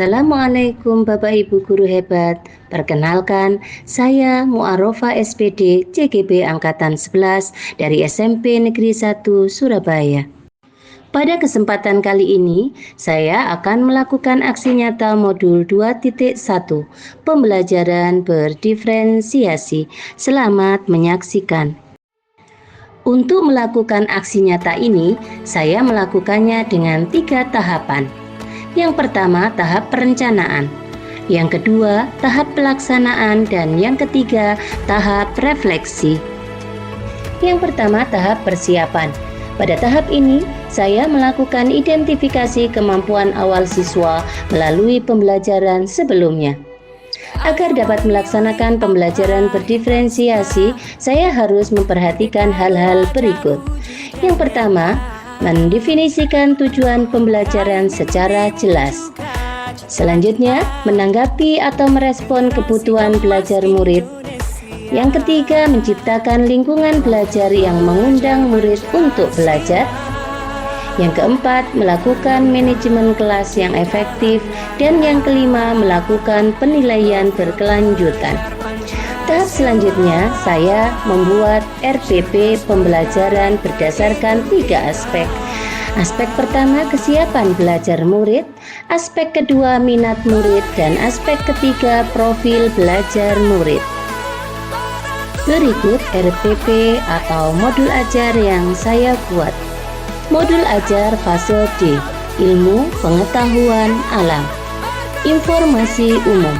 Assalamualaikum Bapak Ibu Guru hebat. Perkenalkan, saya Mu'arofa SPD CGB Angkatan 11 dari SMP Negeri 1 Surabaya. Pada kesempatan kali ini, saya akan melakukan aksi nyata modul 2.1 Pembelajaran berdiferensiasi. Selamat menyaksikan. Untuk melakukan aksi nyata ini, saya melakukannya dengan 3 tahapan. Yang pertama, tahap perencanaan. Yang kedua, tahap pelaksanaan. Dan yang ketiga, tahap refleksi. Yang pertama, tahap persiapan. Pada tahap ini, saya melakukan identifikasi kemampuan awal siswa melalui pembelajaran sebelumnya. Agar dapat melaksanakan pembelajaran berdiferensiasi, saya harus memperhatikan hal-hal berikut. Yang pertama, mendefinisikan tujuan pembelajaran secara jelas. Selanjutnya, menanggapi atau merespon kebutuhan belajar murid. Yang ketiga, menciptakan lingkungan belajar yang mengundang murid untuk belajar. Yang keempat, melakukan manajemen kelas yang efektif. Dan yang kelima, melakukan penilaian berkelanjutan. Tahap selanjutnya, saya membuat RPP pembelajaran berdasarkan 3 aspek. Aspek pertama, kesiapan belajar murid. Aspek kedua, minat murid. Dan aspek ketiga, profil belajar murid. Berikut RPP atau modul ajar yang saya buat. Modul ajar fase D, ilmu pengetahuan alam. Informasi umum,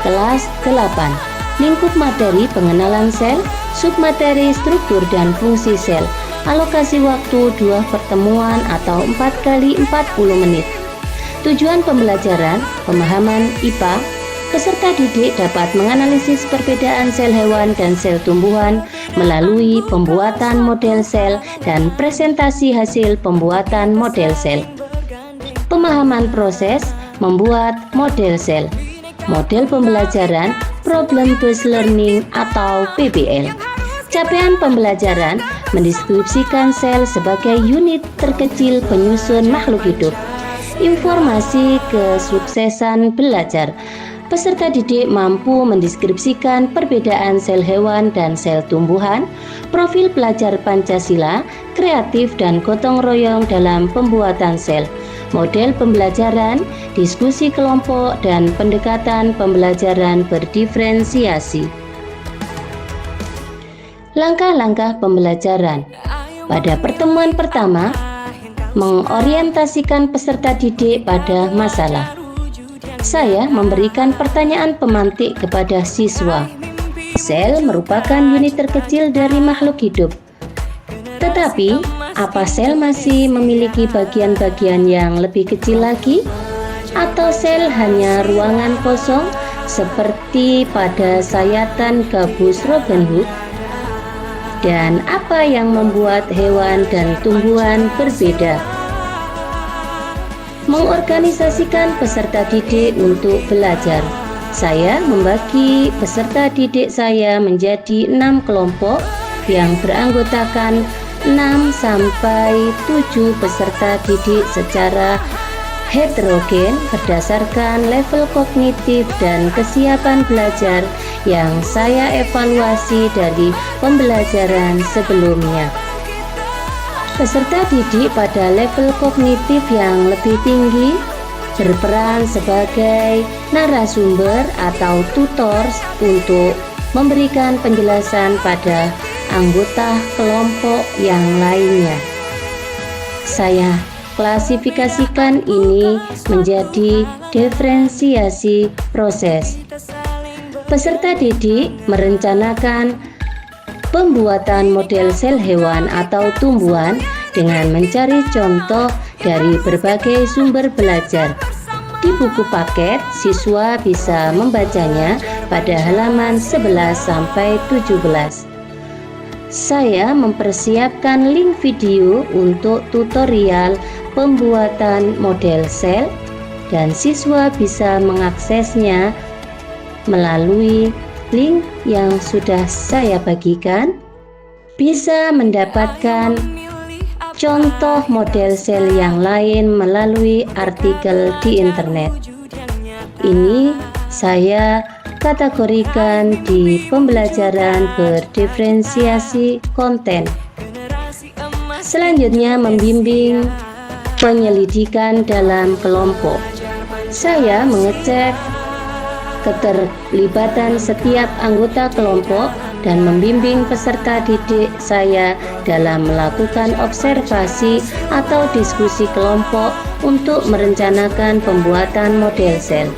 kelas 8. Lingkup materi pengenalan sel, submateri struktur dan fungsi sel. Alokasi waktu 2 pertemuan atau 4 kali 40 menit. Tujuan pembelajaran, pemahaman IPA. Peserta didik dapat menganalisis perbedaan sel hewan dan sel tumbuhan melalui pembuatan model sel dan presentasi hasil pembuatan model sel. Pemahaman proses membuat model sel. Model pembelajaran Problem Based Learning atau PBL. Capaian pembelajaran mendeskripsikan sel sebagai unit terkecil penyusun makhluk hidup. Informasi kesuksesan belajar. Peserta didik mampu mendeskripsikan perbedaan sel hewan dan sel tumbuhan, profil pelajar Pancasila, kreatif dan gotong royong dalam pembuatan sel, model pembelajaran, diskusi kelompok, dan pendekatan pembelajaran berdiferensiasi. Langkah-langkah pembelajaran. Pada pertemuan pertama, mengorientasikan peserta didik pada masalah. Saya memberikan pertanyaan pemantik kepada siswa. Sel merupakan unit terkecil dari makhluk hidup. Tetapi, apa sel masih memiliki bagian-bagian yang lebih kecil lagi? Atau sel hanya ruangan kosong seperti pada sayatan gabus Robin Hood? Dan apa yang membuat hewan dan tumbuhan berbeda? Mengorganisasikan peserta didik untuk belajar. Saya membagi peserta didik saya menjadi 6 kelompok yang beranggotakan 6 sampai 7 peserta didik secara heterogen berdasarkan level kognitif dan kesiapan belajar yang saya evaluasi dari pembelajaran sebelumnya. Peserta didik pada level kognitif yang lebih tinggi berperan sebagai narasumber atau tutor untuk memberikan penjelasan pada anggota kelompok yang lainnya. Saya klasifikasikan ini menjadi diferensiasi proses. Peserta didik merencanakan pembuatan model sel hewan atau tumbuhan dengan mencari contoh dari berbagai sumber belajar. Di buku paket, siswa bisa membacanya pada halaman 11 sampai 17. Saya mempersiapkan link video untuk tutorial pembuatan model sel dan siswa bisa mengaksesnya melalui link yang sudah saya bagikan. Bisa mendapatkan contoh model sel yang lain melalui artikel di internet. ini saya kategorikan di pembelajaran berdiferensiasi konten. Selanjutnya, membimbing penyelidikan dalam kelompok. Saya mengecek keterlibatan setiap anggota kelompok dan membimbing peserta didik saya dalam melakukan observasi atau diskusi kelompok untuk merencanakan pembuatan model sel.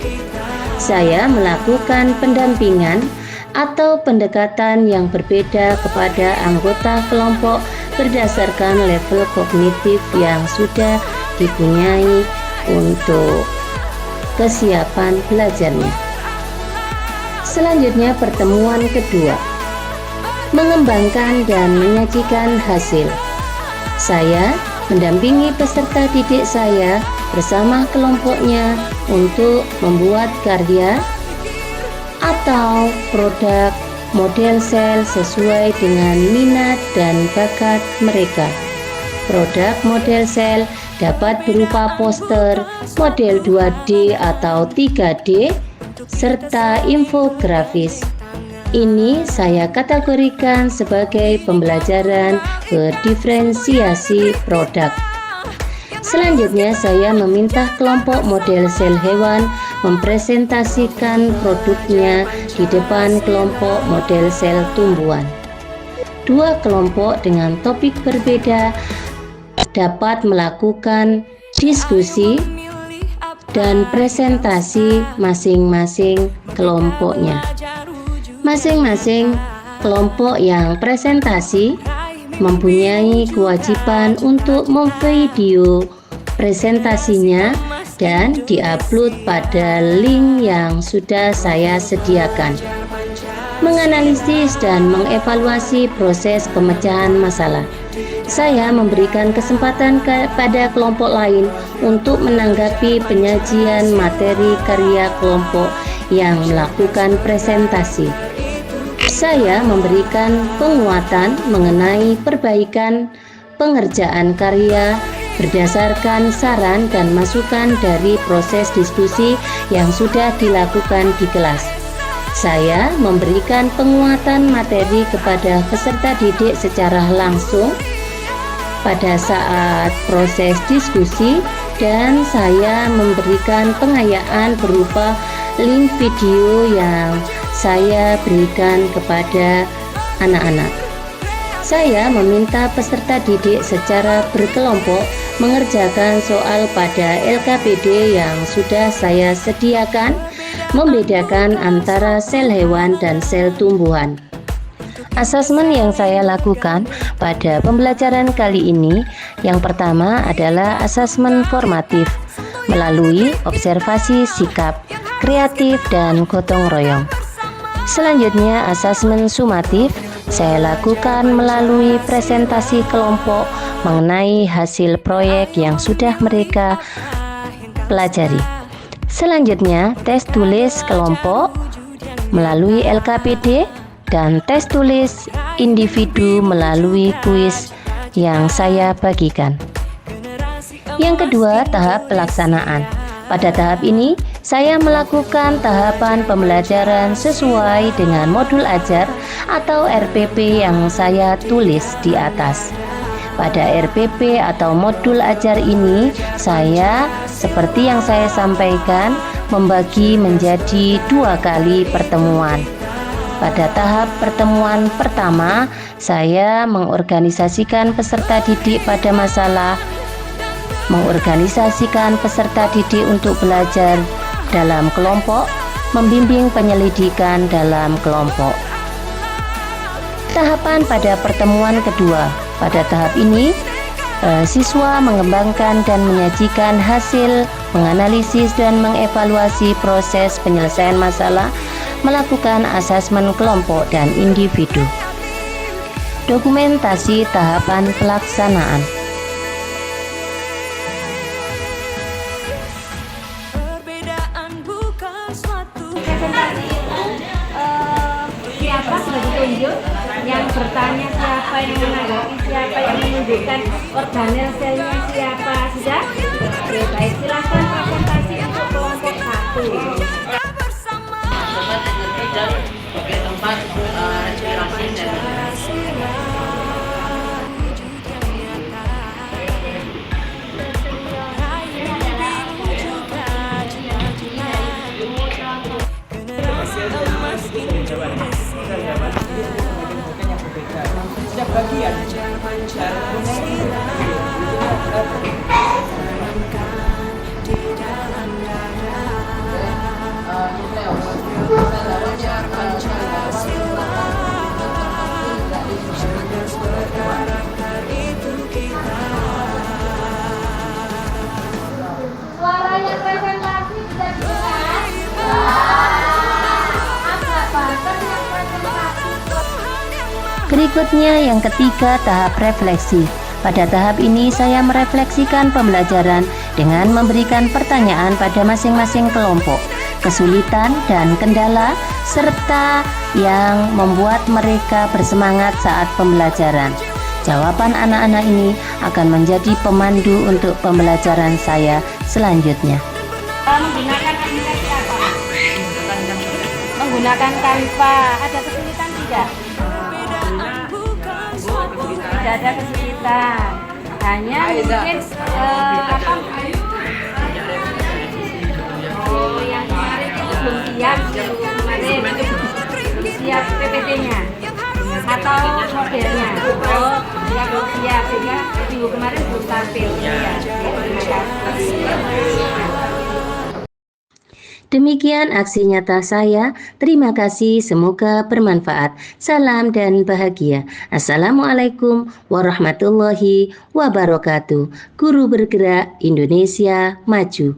Saya melakukan pendampingan atau pendekatan yang berbeda kepada anggota kelompok berdasarkan level kognitif yang sudah dipunyai untuk kesiapan belajarnya. Selanjutnya, pertemuan kedua, mengembangkan dan menyajikan hasil. Saya mendampingi peserta didik saya bersama kelompoknya untuk membuat karya atau produk model sel sesuai dengan minat dan bakat mereka. Produk model sel dapat berupa poster, model 2D atau 3D, serta infografis. Ini saya kategorikan sebagai pembelajaran berdiferensiasi produk. Selanjutnya, saya meminta kelompok model sel hewan mempresentasikan produknya di depan kelompok model sel tumbuhan. Dua kelompok dengan topik berbeda dapat melakukan diskusi dan presentasi masing-masing kelompoknya. Masing-masing kelompok yang presentasi mempunyai kewajiban untuk memvideo presentasinya dan diupload pada link yang sudah saya sediakan. Menganalisis dan mengevaluasi proses pemecahan masalah. Saya memberikan kesempatan kepada kelompok lain untuk menanggapi penyajian materi karya kelompok yang melakukan presentasi. Saya memberikan penguatan mengenai perbaikan pengerjaan karya berdasarkan saran dan masukan dari proses diskusi yang sudah dilakukan di kelas. Saya memberikan penguatan materi kepada peserta didik secara langsung pada saat proses diskusi, dan saya memberikan pengayaan berupa link video yang saya berikan kepada anak-anak. Saya meminta peserta didik secara berkelompok mengerjakan soal pada LKPD yang sudah saya sediakan, membedakan antara sel hewan dan sel tumbuhan. Asesmen yang saya lakukan pada pembelajaran kali ini, yang pertama adalah asesmen formatif melalui observasi sikap, kreatif, dan gotong royong. Selanjutnya, asesmen sumatif saya lakukan melalui presentasi kelompok mengenai hasil proyek yang sudah mereka pelajari. Selanjutnya, tes tulis kelompok melalui LKPD dan tes tulis individu melalui kuis yang saya bagikan. Yang kedua, tahap pelaksanaan. Pada tahap ini, saya melakukan tahapan pembelajaran sesuai dengan modul ajar atau RPP yang saya tulis di atas. Pada RPP atau modul ajar ini, saya seperti yang saya sampaikan membagi menjadi 2 kali pertemuan. Pada tahap pertemuan pertama, saya mengorganisasikan peserta didik pada masalah, mengorganisasikan peserta didik untuk belajar dalam kelompok, membimbing penyelidikan dalam kelompok. Tahapan pada pertemuan kedua. Pada tahap ini, siswa mengembangkan dan menyajikan hasil, menganalisis dan mengevaluasi proses penyelesaian masalah, melakukan asesmen kelompok dan individu. Dokumentasi tahapan pelaksanaan. Presentasi itu siapa sudah ditunjuk, yang bertanya siapa, yang menanggapi siapa, yang menunjukkan organel selnya siapa, sudah? Oke, baik, silahkan presentasi untuk kelompok 1. belajar sebagai tempat inspirasi dan setiap bagian Suaranya presentasi tidak jelas. Agak banter yang presentasi. Berikutnya yang ketiga, tahap refleksi. Pada tahap ini saya merefleksikan pembelajaran dengan memberikan pertanyaan pada masing-masing kelompok, kesulitan dan kendala, serta yang membuat mereka bersemangat saat pembelajaran. Jawaban anak-anak ini akan menjadi pemandu untuk pembelajaran saya selanjutnya. Menggunakan aplikasi apa? Menggunakan Canva. Ada kesulitan tidak? Tidak ada kesulitan. Hanya mungkin apa? Oh, yang kemarin itu belum siap. Kemarin belum siap PPT-nya atau modelnya. Oh, ya belum siap sehingga minggu kemarin belum tampil. Ya, terima kasih. Demikian aksi nyata saya. Terima kasih, semoga bermanfaat. Salam dan bahagia. Assalamualaikum warahmatullahi wabarakatuh. Guru bergerak Indonesia maju.